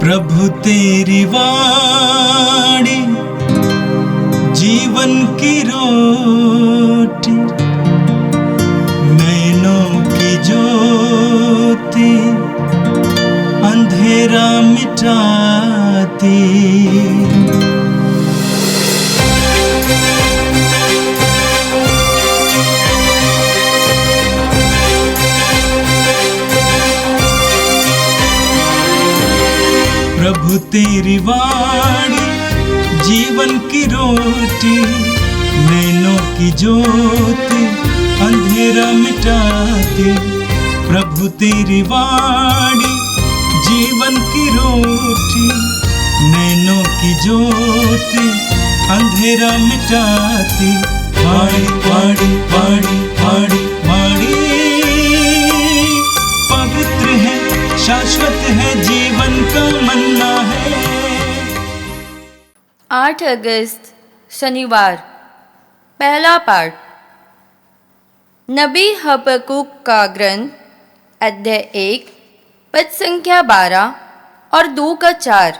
प्रभु तेरी वाणी जीवन की रोटी, नैनों की ज्योति अंधेरा मिटाती। प्रभु तेरी वाणी जीवन की रोटी, नैनों की ज्योति अंधेरा मिटाती। प्रभु तेरी वाणी जीवन की रोटी, नैनों की ज्योति अंधेरा मिटाती। वाणी वाणी वाणी वाणी वाणी पवित्र है, शाश्वत है, जीवन का मन्ना है। 8 अगस्त शनिवार। पहला पाठ नबी हबक्कूक का ग्रंथ, अध्याय 1 पद संख्या 12 और 2 का 4।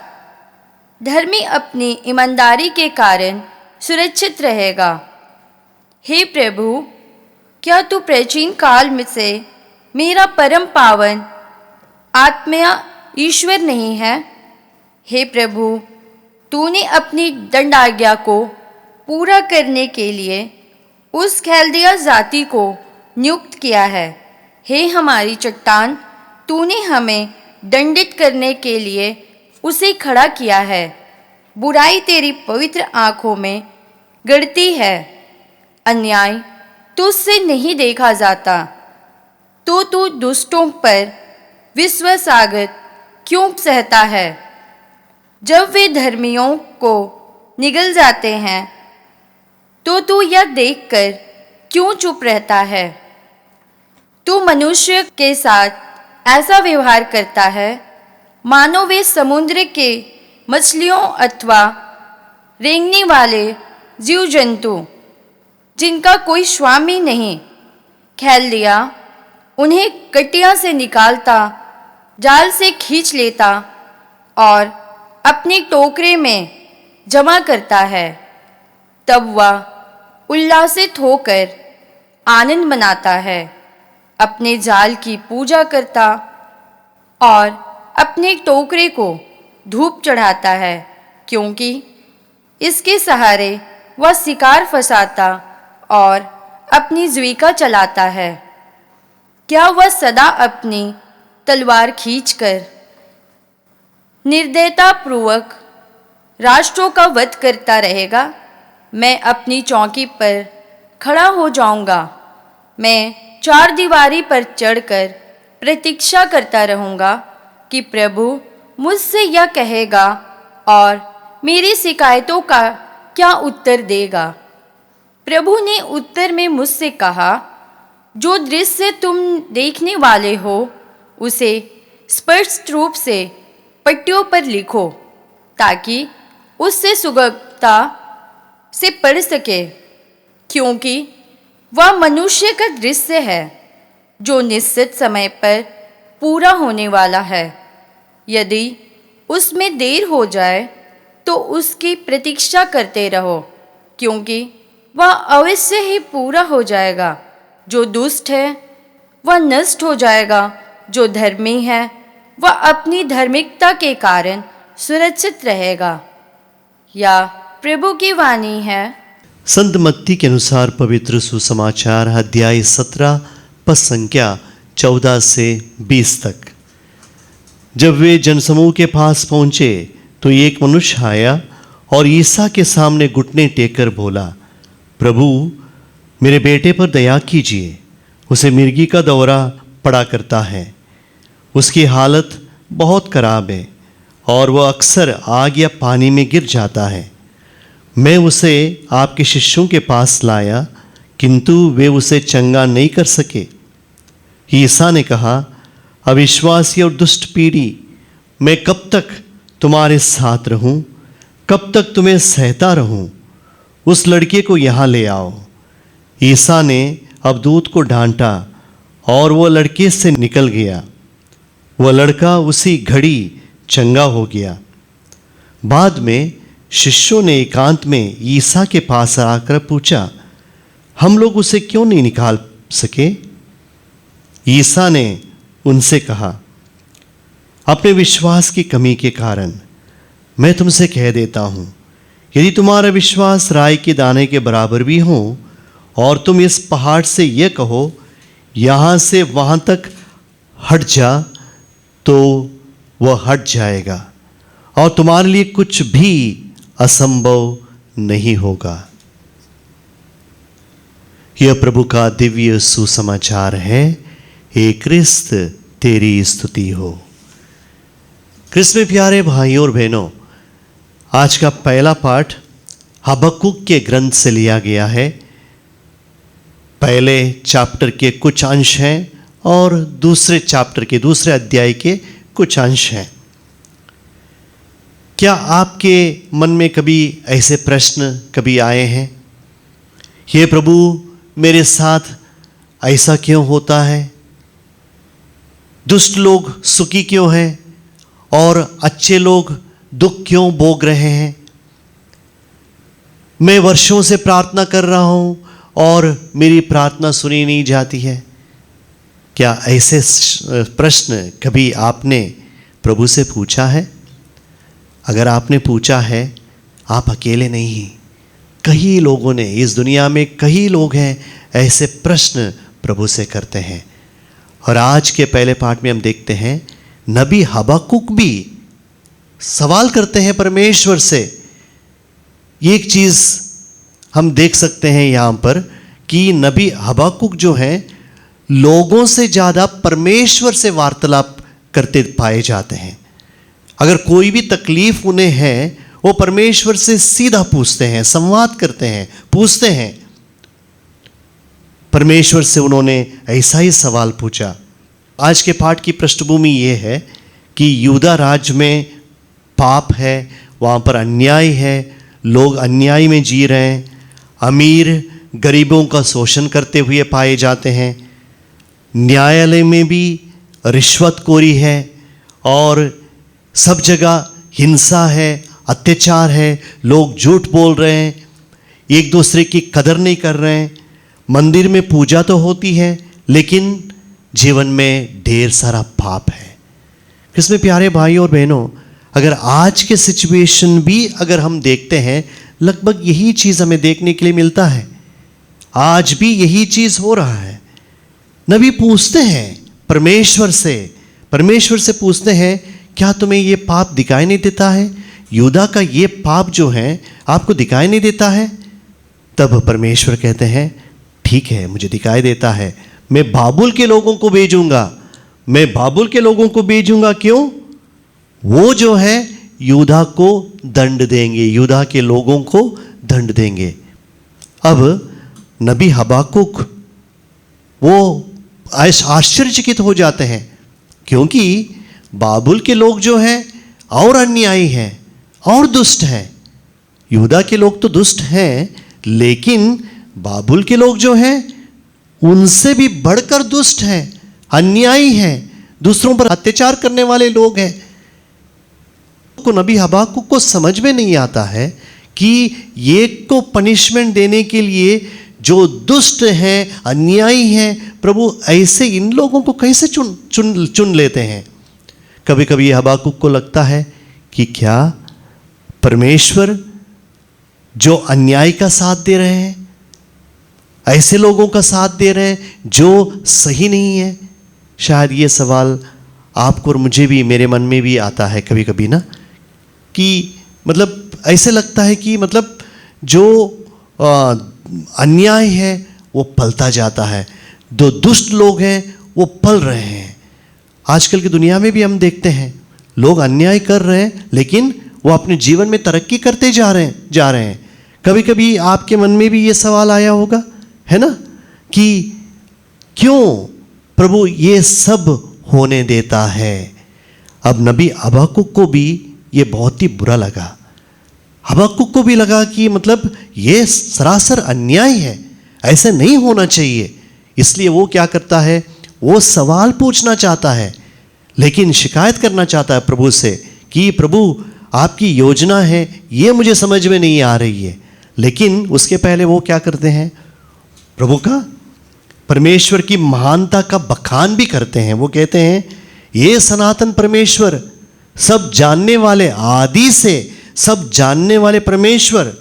धर्मी अपनी ईमानदारी के कारण सुरक्षित रहेगा। हे प्रभु, क्या तू प्राचीन काल में से मेरा परम पावन आत्मा ईश्वर नहीं है? हे प्रभु, तूने अपनी दंडाज्ञा को पूरा करने के लिए उस खैल्दिया जाति को नियुक्त किया है। हे हमारी चट्टान, तूने हमें दंडित करने के लिए उसे खड़ा किया है। बुराई तेरी पवित्र आँखों में गड़ती है, अन्याय तुझसे नहीं देखा जाता, तो तू दुष्टों पर विश्वासघात क्यों सहता है? जब वे धर्मियों को निगल जाते हैं तो तू यह देखकर क्यों चुप रहता है? तू मनुष्य के साथ ऐसा व्यवहार करता है मानो वे समुद्र के मछलियों अथवा रेंगने वाले जीव जंतु जिनका कोई स्वामी नहीं। खैल्दिया उन्हें कटिया से निकालता, जाल से खींच लेता और अपनी टोकरे में जमा करता है। तब वह उल्लासित होकर आनंद मनाता है, अपने जाल की पूजा करता और अपने टोकरे को धूप चढ़ाता है, क्योंकि इसके सहारे वह शिकार फंसाता और अपनी जीविका चलाता है। क्या वह सदा अपनी तलवार खींचकर निर्दयतापूर्वक राष्ट्रों का वध करता रहेगा? मैं अपनी चौकी पर खड़ा हो जाऊंगा। मैं चार दीवारी पर चढ़कर प्रतीक्षा करता रहूंगा कि प्रभु मुझसे यह कहेगा और मेरी शिकायतों का क्या उत्तर देगा। प्रभु ने उत्तर में मुझसे कहा, जो दृश्य तुम देखने वाले हो उसे स्पष्ट रूप से पट्टियों पर लिखो, ताकि उससे सुगमता से पढ़ सके, क्योंकि वह मनुष्य का दृश्य है जो निश्चित समय पर पूरा होने वाला है। यदि उसमें देर हो जाए तो उसकी प्रतीक्षा करते रहो, क्योंकि वह अवश्य ही पूरा हो जाएगा। जो दुष्ट है वह नष्ट हो जाएगा, जो धर्मी है वह अपनी धार्मिकता के कारण सुरक्षित रहेगा। या प्रभु की वाणी है। संत मत्ती के अनुसार पवित्र सुसमाचार अध्याय 17 पद संख्या 14 से 20 तक। जब वे जनसमूह के पास पहुंचे तो एक मनुष्य आया और ईसा के सामने घुटने टेककर बोला, प्रभु, मेरे बेटे पर दया कीजिए, उसे मिर्गी का दौरा पड़ा करता है। उसकी हालत बहुत खराब है और वह अक्सर आग या पानी में गिर जाता है। मैं उसे आपके शिष्यों के पास लाया, किंतु वे उसे चंगा नहीं कर सके। ईसा ने कहा, अविश्वासी और दुष्ट पीढ़ी, मैं कब तक तुम्हारे साथ रहूं? कब तक तुम्हें सहता रहूं? उस लड़के को यहाँ ले आओ। ईसा ने अब दूत को डांटा और वह लड़के से निकल गया। वह लड़का उसी घड़ी चंगा हो गया। बाद में शिष्यों ने एकांत में ईसा के पास आकर पूछा, हम लोग उसे क्यों नहीं निकाल सके? ईसा ने उनसे कहा, अपने विश्वास की कमी के कारण मैं तुमसे कह देता हूं, यदि तुम्हारा विश्वास राई के दाने के बराबर भी हो और तुम इस पहाड़ से यह कहो, यहाँ से वहाँ तक हट जा, तो वह हट जाएगा और तुम्हारे लिए कुछ भी असंभव नहीं होगा। यह प्रभु का दिव्य सुसमाचार है। हे क्रिस्त, तेरी स्तुति हो। क्रिस्त में प्यारे भाइयों और बहनों, आज का पहला पाठ हबक्कुक के ग्रंथ से लिया गया है। पहले चैप्टर के कुछ अंश हैं और दूसरे चैप्टर के दूसरे अध्याय के कुछ अंश हैं। क्या आपके मन में कभी ऐसे प्रश्न कभी आए हैं, हे प्रभु मेरे साथ ऐसा क्यों होता है? दुष्ट लोग सुखी क्यों हैं और अच्छे लोग दुख क्यों भोग रहे हैं? मैं वर्षों से प्रार्थना कर रहा हूं और मेरी प्रार्थना सुनी नहीं जाती है। क्या ऐसे प्रश्न कभी आपने प्रभु से पूछा है? अगर आपने पूछा है, आप अकेले नहीं। कई लोगों ने, इस दुनिया में कई लोग हैं ऐसे प्रश्न प्रभु से करते हैं। और आज के पहले पाठ में हम देखते हैं नबी हबक्कुक भी सवाल करते हैं परमेश्वर से। एक चीज हम देख सकते हैं यहां पर कि नबी हबक्कुक जो हैं लोगों से ज्यादा परमेश्वर से वार्तालाप करते पाए जाते हैं। अगर कोई भी तकलीफ उन्हें है, वो परमेश्वर से सीधा पूछते हैं, संवाद करते हैं, पूछते हैं। परमेश्वर से उन्होंने ऐसा ही सवाल पूछा। आज के पाठ की पृष्ठभूमि ये है कि यहूदा राज्य में पाप है, वहाँ पर अन्याय है, लोग अन्याय में जी रहे हैं, अमीर गरीबों का शोषण करते हुए पाए जाते हैं, न्यायालय में भी रिश्वतखोरी है और सब जगह हिंसा है, अत्याचार है, लोग झूठ बोल रहे हैं, एक दूसरे की कदर नहीं कर रहे हैं। मंदिर में पूजा तो होती है लेकिन जीवन में ढेर सारा पाप है। इसमें प्यारे भाइयों और बहनों, अगर आज के सिचुएशन भी अगर हम देखते हैं, लगभग यही चीज़ हमें देखने के लिए मिलता है। आज भी यही चीज़ हो रहा है। नबी पूछते हैं परमेश्वर से पूछते हैं, क्या तुम्हें ये पाप दिखाई नहीं देता है? यहूदा का ये पाप जो है आपको दिखाई नहीं देता है? तब परमेश्वर कहते हैं, ठीक है, मुझे दिखाई देता है, मैं बाबुल के लोगों को भेजूंगा। क्यों? वो जो है यहूदा को दंड देंगे, यहूदा के लोगों को दंड देंगे। अब नबी हबक्कुक वो आश्चर्यचकित हो जाते हैं, क्योंकि बाबुल के लोग जो हैं और अन्यायी हैं और दुष्ट हैं। यहूदा के लोग तो दुष्ट हैं, लेकिन बाबुल के लोग जो हैं उनसे भी बढ़कर दुष्ट हैं, अन्यायी हैं, दूसरों पर अत्याचार करने वाले लोग हैं। को नबी हबक्कुक को समझ में नहीं आता है कि ये को पनिशमेंट देने के लिए जो दुष्ट हैं, अन्यायी हैं, प्रभु ऐसे इन लोगों को कैसे चुन लेते हैं। कभी कभी हबक्कुक को लगता है कि क्या परमेश्वर जो अन्याय का साथ दे रहे हैं, ऐसे लोगों का साथ दे रहे हैं जो सही नहीं है। शायद ये सवाल आपको और मुझे भी, मेरे मन में भी आता है कभी कभी ना, कि मतलब ऐसे लगता है कि मतलब जो अन्याय है वो पलता जाता है, जो दुष्ट लोग हैं वो पल रहे हैं। आजकल की दुनिया में भी हम देखते हैं लोग अन्याय कर रहे हैं, लेकिन वो अपने जीवन में तरक्की करते जा रहे हैं। कभी कभी आपके मन में भी ये सवाल आया होगा, है ना, कि क्यों प्रभु ये सब होने देता है। अब नबी हबक्कुक को भी ये बहुत ही बुरा लगा। हबक्कुक को भी लगा कि मतलब ये सरासर अन्याय है, ऐसे नहीं होना चाहिए। इसलिए वो क्या करता है, वो सवाल पूछना चाहता है, लेकिन शिकायत करना चाहता है प्रभु से कि प्रभु आपकी योजना है ये मुझे समझ में नहीं आ रही है। लेकिन उसके पहले वो क्या करते हैं, प्रभु का, परमेश्वर की महानता का बखान भी करते हैं। वो कहते हैं ये सनातन परमेश्वर, सब जानने वाले, आदि से सब जानने वाले परमेश्वर,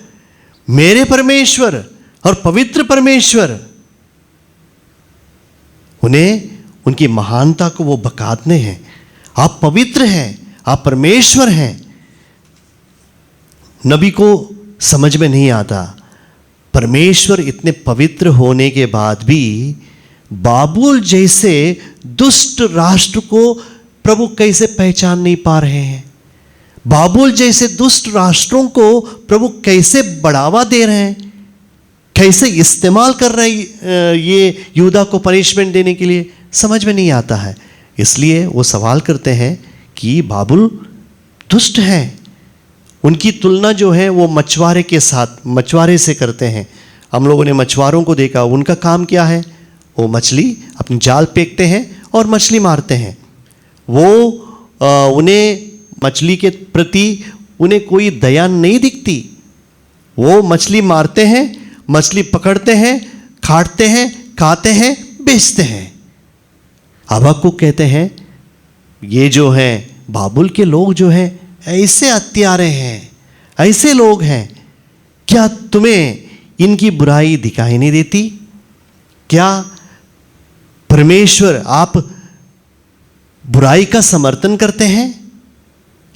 मेरे परमेश्वर और पवित्र परमेश्वर, उन्हें उनकी महानता को वो बकाते हैं। आप पवित्र हैं, आप परमेश्वर हैं। नबी को समझ में नहीं आता, परमेश्वर इतने पवित्र होने के बाद भी बाबुल जैसे दुष्ट राष्ट्र को प्रभु कैसे पहचान नहीं पा रहे हैं। बाबुल जैसे दुष्ट राष्ट्रों को प्रभु कैसे बढ़ावा दे रहे हैं, कैसे इस्तेमाल कर रहे हैं ये यहूदा को पनिशमेंट देने के लिए, समझ में नहीं आता है। इसलिए वो सवाल करते हैं कि बाबुल दुष्ट है। उनकी तुलना जो है वो मछुआरे के साथ, मछुआरे से करते हैं। हम लोगों ने मछुआरों को देखा, उनका काम क्या है, वो मछली अपनी जाल फेंकते हैं और मछली मारते हैं। वो उन्हें मछली के प्रति उन्हें कोई दया नहीं दिखती। वो मछली मारते हैं, मछली पकड़ते हैं, काटते हैं, खाते हैं, बेचते हैं। हबक्कुक कहते हैं ये जो है बाबुल के लोग जो हैं ऐसे हत्यारे हैं, ऐसे लोग हैं, क्या तुम्हें इनकी बुराई दिखाई नहीं देती? क्या परमेश्वर आप बुराई का समर्थन करते हैं?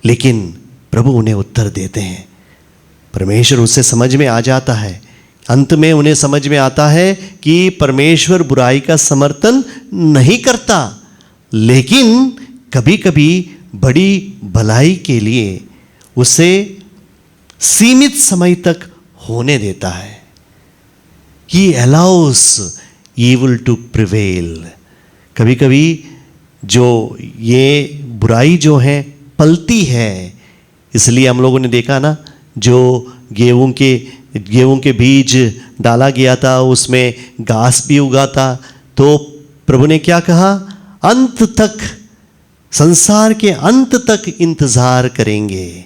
लेकिन प्रभु उन्हें उत्तर देते हैं। परमेश्वर उससे समझ में आ जाता है, अंत में उन्हें समझ में आता है कि परमेश्वर बुराई का समर्थन नहीं करता, लेकिन कभी कभी बड़ी भलाई के लिए उसे सीमित समय तक होने देता है। He allows evil to prevail। कभी कभी जो ये बुराई जो है पलती है, इसलिए हम लोगों ने देखा ना, जो गेहूं के बीज डाला गया था उसमें घास भी उगा था, तो प्रभु ने क्या कहा, अंत तक, संसार के अंत तक इंतजार करेंगे।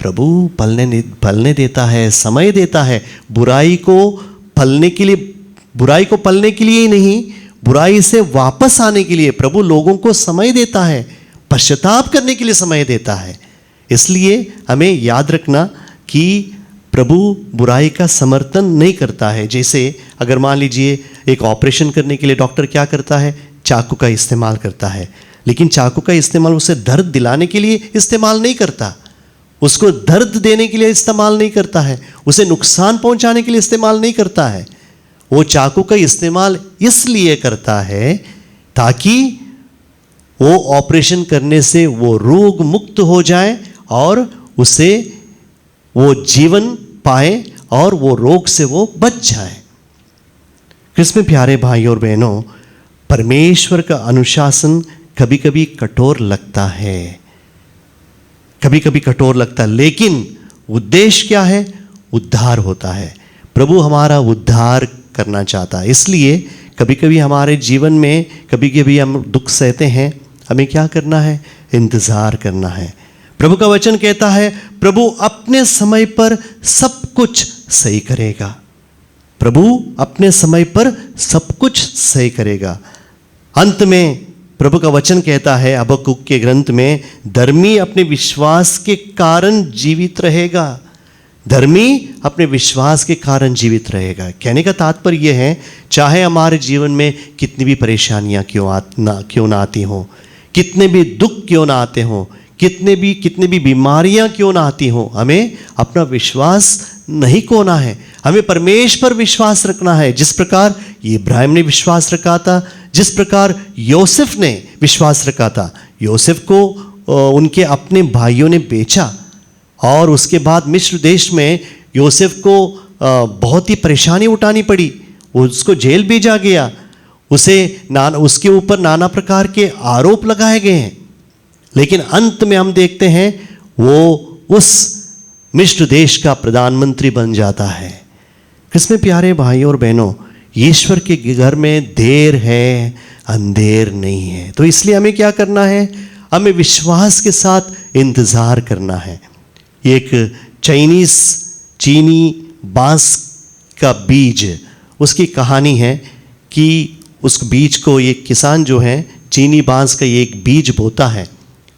प्रभु फलने देता है, समय देता है। बुराई को फलने के लिए ही नहीं, बुराई से वापस आने के लिए प्रभु लोगों को समय देता है, पश्चाताप करने के लिए समय देता है। इसलिए हमें याद रखना कि प्रभु बुराई का समर्थन नहीं करता है। जैसे अगर मान लीजिए एक ऑपरेशन करने के लिए डॉक्टर क्या करता है, चाकू का इस्तेमाल करता है, लेकिन चाकू का इस्तेमाल उसे दर्द दिलाने के लिए इस्तेमाल नहीं करता, उसको दर्द देने के लिए इस्तेमाल नहीं करता है, उसे नुकसान पहुंचाने के लिए इस्तेमाल नहीं करता है। वो चाकू का इस्तेमाल इसलिए करता है ताकि वो ऑपरेशन करने से वो रोग मुक्त हो जाए और उसे वो जीवन पाए और वो रोग से वो बच जाए। क्रिस्त में प्यारे भाई और बहनों, परमेश्वर का अनुशासन कभी कभी कठोर लगता है, कभी कभी कठोर लगता है, लेकिन उद्देश्य क्या है, उद्धार होता है। प्रभु हमारा उद्धार करना चाहता है। इसलिए कभी कभी हमारे जीवन में कभी कभी हम दुख सहते हैं, हमें क्या करना है, इंतजार करना है। प्रभु का वचन कहता है प्रभु अपने समय पर सब कुछ सही करेगा। प्रभु अपने समय पर सब कुछ सही करेगा। अंत में प्रभु का वचन कहता है हबक्कुक के ग्रंथ में, धर्मी अपने विश्वास के कारण जीवित रहेगा। धर्मी अपने विश्वास के कारण जीवित रहेगा। कहने का तात्पर्य यह है, चाहे हमारे जीवन में कितनी भी परेशानियां क्यों ना आती हों, कितने भी दुख क्यों ना आते हों, कितने भी बीमारियां क्यों ना आती हों, हमें अपना विश्वास नहीं खोना है। हमें परमेश्वर पर विश्वास रखना है। जिस प्रकार इब्राहिम ने विश्वास रखा था, जिस प्रकार योसेफ ने विश्वास रखा था। योसेफ को उनके अपने भाइयों ने बेचा और उसके बाद मिस्र देश में योसेफ को बहुत ही परेशानी उठानी पड़ी, उसको जेल भेजा गया, उसके ऊपर नाना प्रकार के आरोप लगाए गए हैं। लेकिन अंत में हम देखते हैं वो उस मिस्र देश का प्रधानमंत्री बन जाता है। किसमें प्यारे भाई और बहनों, ईश्वर के घर में देर है अंधेर नहीं है। तो इसलिए हमें क्या करना है, हमें विश्वास के साथ इंतज़ार करना है। एक चीनी बांस का बीज, उसकी कहानी है कि उस बीज को एक किसान जो है चीनी बांस का एक बीज बोता है,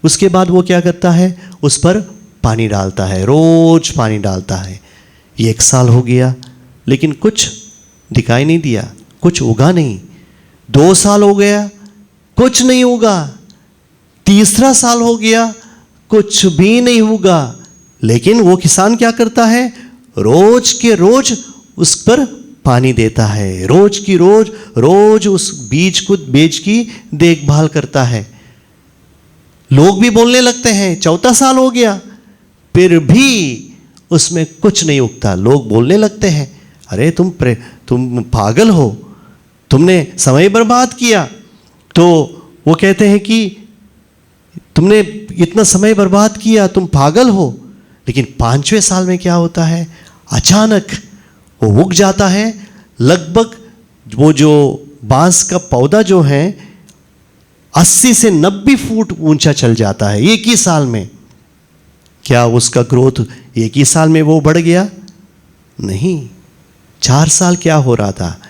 उसके बाद वो क्या करता है, उस पर पानी डालता है, रोज पानी डालता है। 1 साल हो गया लेकिन कुछ दिखाई नहीं दिया, कुछ उगा नहीं। 2 साल हो गया, कुछ नहीं उगा। तीसरा साल हो गया, कुछ भी नहीं उगा। लेकिन वो किसान क्या करता है, रोज के रोज उस पर पानी देता है, रोज की रोज उस बीज की देखभाल करता है। लोग भी बोलने लगते हैं, 4था साल हो गया फिर भी उसमें कुछ नहीं उगता। लोग बोलने लगते हैं, अरे तुम पागल हो, तुमने समय बर्बाद किया। तो वो कहते हैं कि तुमने इतना समय बर्बाद किया, तुम पागल हो। लेकिन 5वें साल में क्या होता है, अचानक वो उग जाता है। लगभग वो जो बांस का पौधा जो है 80 से 90 फुट ऊंचा चल जाता है 1 ही साल में। क्या उसका ग्रोथ 1 ही साल में वो बढ़ गया? नहीं, 4 साल क्या हो रहा था,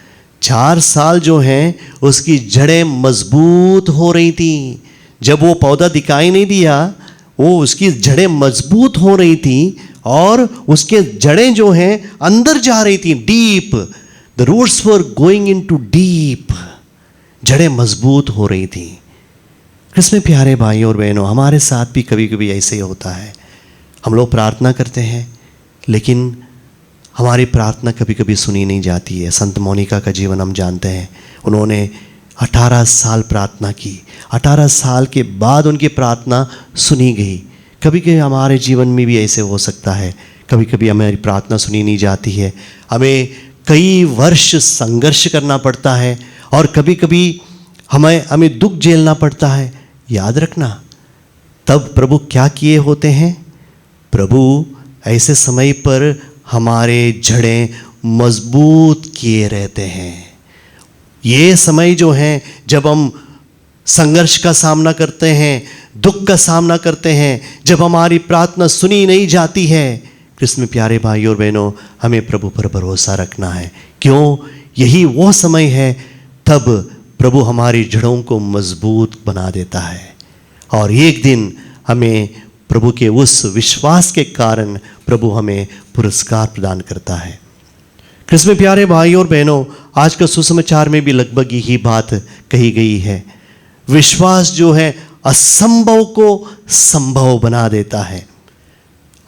4 साल जो हैं उसकी जड़ें मजबूत हो रही थी। जब वो पौधा दिखाई नहीं दिया, वो उसकी जड़ें मजबूत हो रही थी और उसके जड़ें जो हैं अंदर जा रही थी, deep. The roots were going into deep. जड़ें मजबूत हो रही थी। इसमें प्यारे भाई और बहनों, हमारे साथ भी कभी कभी ऐसे ही होता है। हम लोग प्रार्थना करते हैं लेकिन हमारी प्रार्थना कभी कभी सुनी नहीं जाती है। संत मोनिका का जीवन हम जानते हैं, उन्होंने 18 साल प्रार्थना की, 18 साल के बाद उनकी प्रार्थना सुनी गई। कभी कभी हमारे जीवन में भी ऐसे हो सकता है, कभी कभी हमारी प्रार्थना सुनी नहीं जाती है, हमें कई वर्ष संघर्ष करना पड़ता है और कभी कभी हमें दुख झेलना पड़ता है। याद रखना, तब प्रभु क्या किए होते हैं, प्रभु ऐसे समय पर हमारे जड़ें मजबूत किए रहते हैं। ये समय जो है जब हम संघर्ष का सामना करते हैं, दुख का सामना करते हैं, जब हमारी प्रार्थना सुनी नहीं जाती है, कृष्ण प्यारे भाई और बहनों, हमें प्रभु पर भरोसा रखना है। क्यों? यही वो समय है तब प्रभु हमारी जड़ों को मजबूत बना देता है और एक दिन हमें प्रभु के उस विश्वास के कारण प्रभु हमें पुरस्कार प्रदान करता है। कृष्ण प्यारे भाई और बहनों, आज का सुसमाचार में भी लगभग यही बात कही गई है। विश्वास जो है असंभव को संभव बना देता है।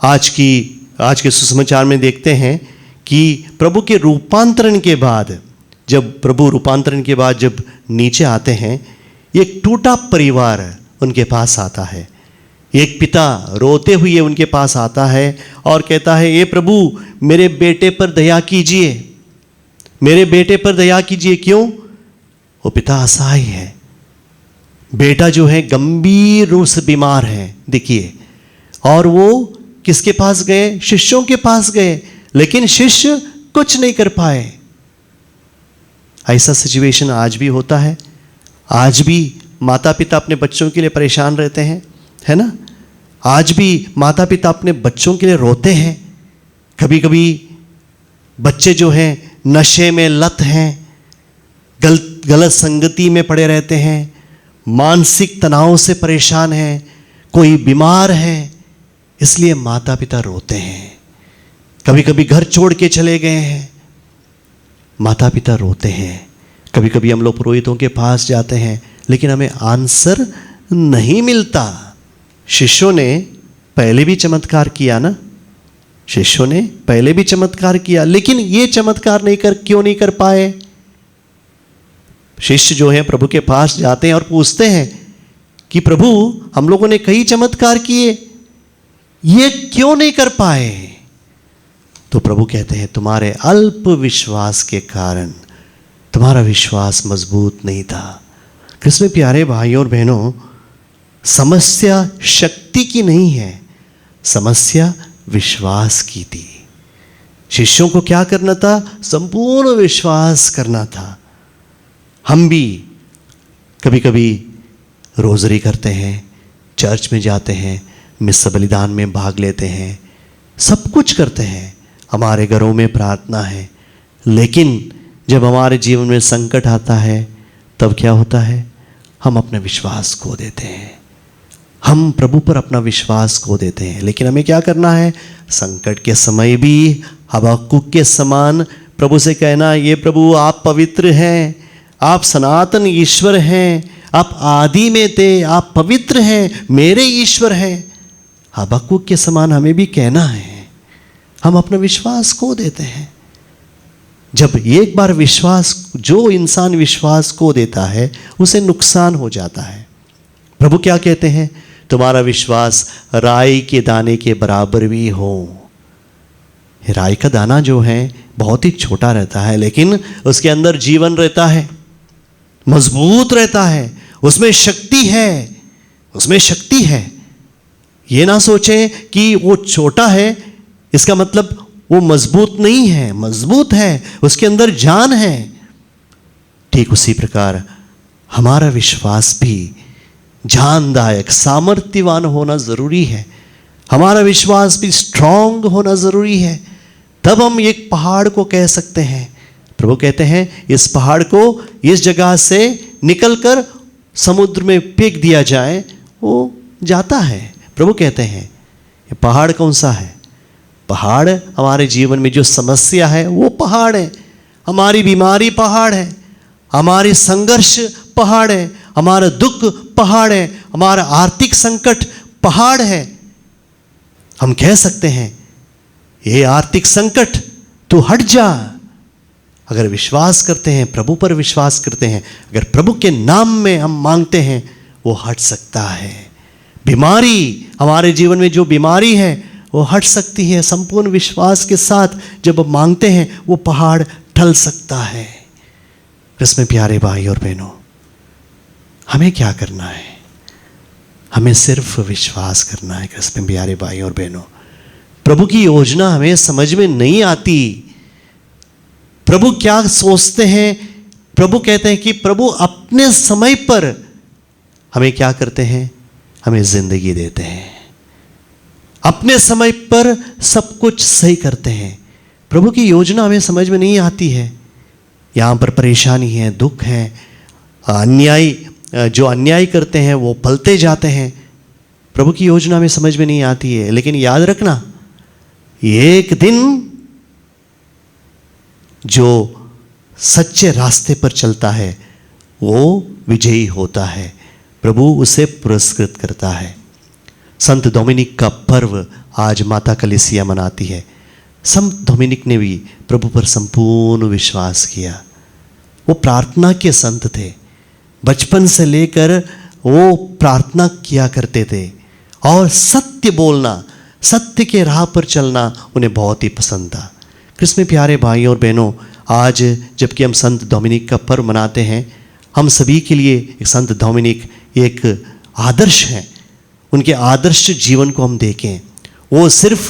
आज के सुसमाचार में देखते हैं कि प्रभु के रूपांतरण के बाद, जब प्रभु रूपांतरण के बाद जब नीचे आते हैं, एक टूटा परिवार उनके पास आता है। एक पिता रोते हुए उनके पास आता है और कहता है, हे प्रभु, मेरे बेटे पर दया कीजिए, मेरे बेटे पर दया कीजिए। क्यों? वो पिता असहाय है। बेटा जो है गंभीर रूप से बीमार है, देखिए। और वो किसके पास गए? शिष्यों के पास गए, लेकिन शिष्य कुछ नहीं कर पाए। ऐसा सिचुएशन आज भी होता है। आज भी माता पिता अपने बच्चों के लिए परेशान रहते हैं, है ना? आज भी माता पिता अपने बच्चों के लिए रोते हैं। कभी कभी बच्चे जो हैं नशे में लत हैं, गलत संगति में पड़े रहते हैं, मानसिक तनाव से परेशान हैं, कोई बीमार है, इसलिए माता पिता रोते हैं। कभी कभी घर छोड़ के चले गए हैं, माता पिता रोते हैं। कभी कभी हम लोग पुरोहितों के पास जाते हैं लेकिन हमें आंसर नहीं मिलता। शिष्यों ने पहले भी चमत्कार किया ना, शिष्यों ने पहले भी चमत्कार किया, लेकिन ये चमत्कार क्यों नहीं कर पाए? शिष्य जो है प्रभु के पास जाते हैं और पूछते हैं कि प्रभु, हम लोगों ने कई चमत्कार किए, ये क्यों नहीं कर पाए? तो प्रभु कहते हैं, तुम्हारे अल्प विश्वास के कारण तुम्हारा विश्वास मजबूत नहीं था। कृष्ण प्यारे भाई और बहनों, समस्या शक्ति की नहीं है, समस्या विश्वास की थी। शिष्यों को क्या करना था? संपूर्ण विश्वास करना था। हम भी कभी कभी रोजरी करते हैं, चर्च में जाते हैं, मिस्र बलिदान में भाग लेते हैं, सब कुछ करते हैं, हमारे घरों में प्रार्थना है, लेकिन जब हमारे जीवन में संकट आता है तब क्या होता है? हम अपना विश्वास खो देते हैं, हम प्रभु पर अपना विश्वास खो देते हैं। लेकिन हमें क्या करना है? संकट के समय भी हबक्कुक के समान प्रभु से कहना, ये प्रभु आप पवित्र हैं, आप सनातन ईश्वर हैं, आप आदि में थे, आप पवित्र हैं, मेरे ईश्वर हैं। हबक्कुक के समान हमें भी कहना है। हम अपना विश्वास खो देते हैं। जब एक बार विश्वास, जो इंसान विश्वास खो देता है उसे नुकसान हो जाता है। प्रभु क्या कहते हैं? तुम्हारा विश्वास राई के दाने के बराबर भी हो। राई का दाना जो है बहुत ही छोटा रहता है, लेकिन उसके अंदर जीवन रहता है, मजबूत रहता है, उसमें शक्ति है, उसमें शक्ति है। ये ना सोचें कि वो छोटा है इसका मतलब वो मजबूत नहीं है, मजबूत है, उसके अंदर जान है। ठीक उसी प्रकार हमारा विश्वास भी जानदायक, सामर्थ्यवान होना जरूरी है। हमारा विश्वास भी स्ट्रांग होना जरूरी है। तब हम एक पहाड़ को कह सकते हैं, प्रभु कहते हैं इस पहाड़ को इस जगह से निकलकर समुद्र में फेंक दिया जाए, वो जाता है। प्रभु कहते हैं ये पहाड़ कौन सा है? पहाड़ हमारे जीवन में जो समस्या है वो पहाड़ है, हमारी बीमारी पहाड़ है, हमारी संघर्ष पहाड़ है, हमारा दुख पहाड़ है, हमारा आर्थिक संकट पहाड़ है। हम कह सकते हैं ये आर्थिक संकट तू हट जा। अगर विश्वास करते हैं, प्रभु पर विश्वास करते हैं, अगर प्रभु के नाम में हम मांगते हैं, वो हट सकता है। बीमारी, हमारे जीवन में जो बीमारी है वो हट सकती है। संपूर्ण विश्वास के साथ जब हम मांगते हैं वो पहाड़ टल सकता है। इसमें प्यारे भाई और बहनों, हमें क्या करना है? हमें सिर्फ विश्वास करना है। इसमें प्यारे भाई और बहनों, प्रभु की योजना हमें समझ में नहीं आती। प्रभु क्या सोचते हैं? प्रभु कहते हैं कि प्रभु अपने समय पर हमें क्या करते हैं? हमें जिंदगी देते हैं, अपने समय पर सब कुछ सही करते हैं। प्रभु की योजना हमें समझ में नहीं आती है। यहाँ पर परेशानी है, दुख है, अन्याय, जो अन्याय करते हैं वो पलते जाते हैं। प्रभु की योजना हमें समझ में नहीं आती है। लेकिन याद रखना, एक दिन जो सच्चे रास्ते पर चलता है वो विजयी होता है, प्रभु उसे पुरस्कृत करता है। संत डोमिनिक का पर्व आज माता कलीसिया मनाती है। संत डोमिनिक ने भी प्रभु पर संपूर्ण विश्वास किया। वो प्रार्थना के संत थे, बचपन से लेकर वो प्रार्थना किया करते थे और सत्य बोलना, सत्य के राह पर चलना उन्हें बहुत ही पसंद था। क्रिस्त में प्यारे भाई और बहनों, आज जबकि हम संत डोमिनिक का पर्व मनाते हैं, हम सभी के लिए संत डोमिनिक एक आदर्श हैं। उनके आदर्श जीवन को हम देखें। वो सिर्फ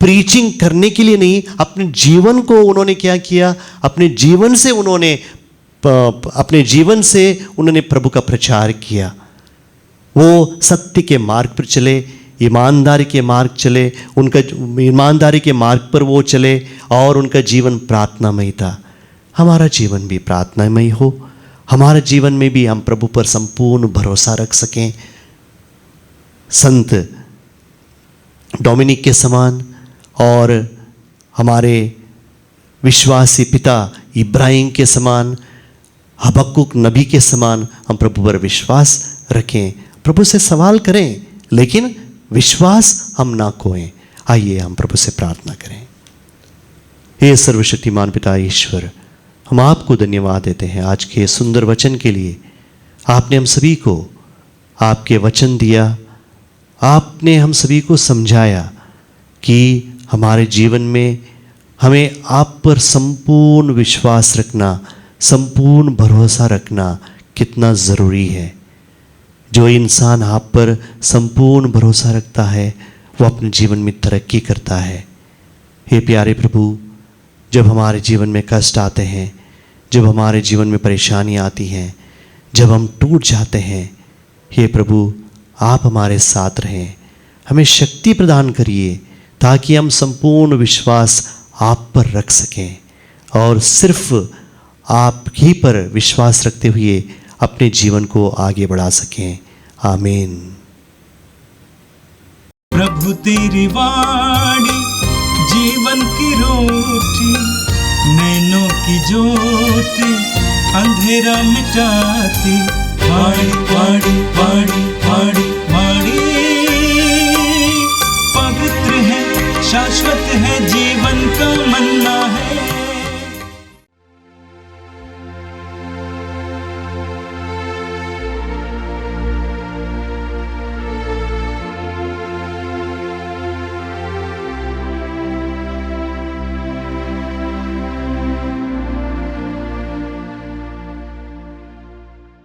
प्रीचिंग करने के लिए नहीं, अपने जीवन को उन्होंने क्या किया? अपने जीवन से उन्होंने प्रभु का प्रचार किया। वो सत्य के मार्ग पर चले, ईमानदारी के मार्ग चले, उनका ईमानदारी के मार्ग पर वो चले और उनका जीवन प्रार्थनामय था। हमारा जीवन भी प्रार्थनामय हो, हमारे जीवन में भी हम प्रभु पर संपूर्ण भरोसा रख सकें। संत डोमिनिक के समान और हमारे विश्वासी पिता इब्राहिम के समान, हबक्कुक नबी के समान हम प्रभु पर विश्वास रखें, प्रभु से सवाल करें, लेकिन विश्वास हम ना खोएं। आइए हम प्रभु से प्रार्थना करें। हे सर्वशक्तिमान पिता ईश्वर, हम आपको धन्यवाद देते हैं आज के सुंदर वचन के लिए। आपने हम सभी को आपके वचन दिया, आपने हम सभी को समझाया कि हमारे जीवन में हमें आप पर संपूर्ण विश्वास रखना, संपूर्ण भरोसा रखना कितना ज़रूरी है। जो इंसान आप पर संपूर्ण भरोसा रखता है वो अपने जीवन में तरक्की करता है। हे प्यारे प्रभु, जब हमारे जीवन में कष्ट आते हैं, जब हमारे जीवन में परेशानी आती हैं, जब हम टूट जाते हैं, हे प्रभु आप हमारे साथ रहें, हमें शक्ति प्रदान करिए ताकि हम संपूर्ण विश्वास आप पर रख सकें और सिर्फ आप ही पर विश्वास रखते हुए अपने जीवन को आगे बढ़ा सकें। आमीन। प्रभु तेरी वाणी जीवन की रोटी, नैनों की ज्योति अंधेरा मिटाती, वाणी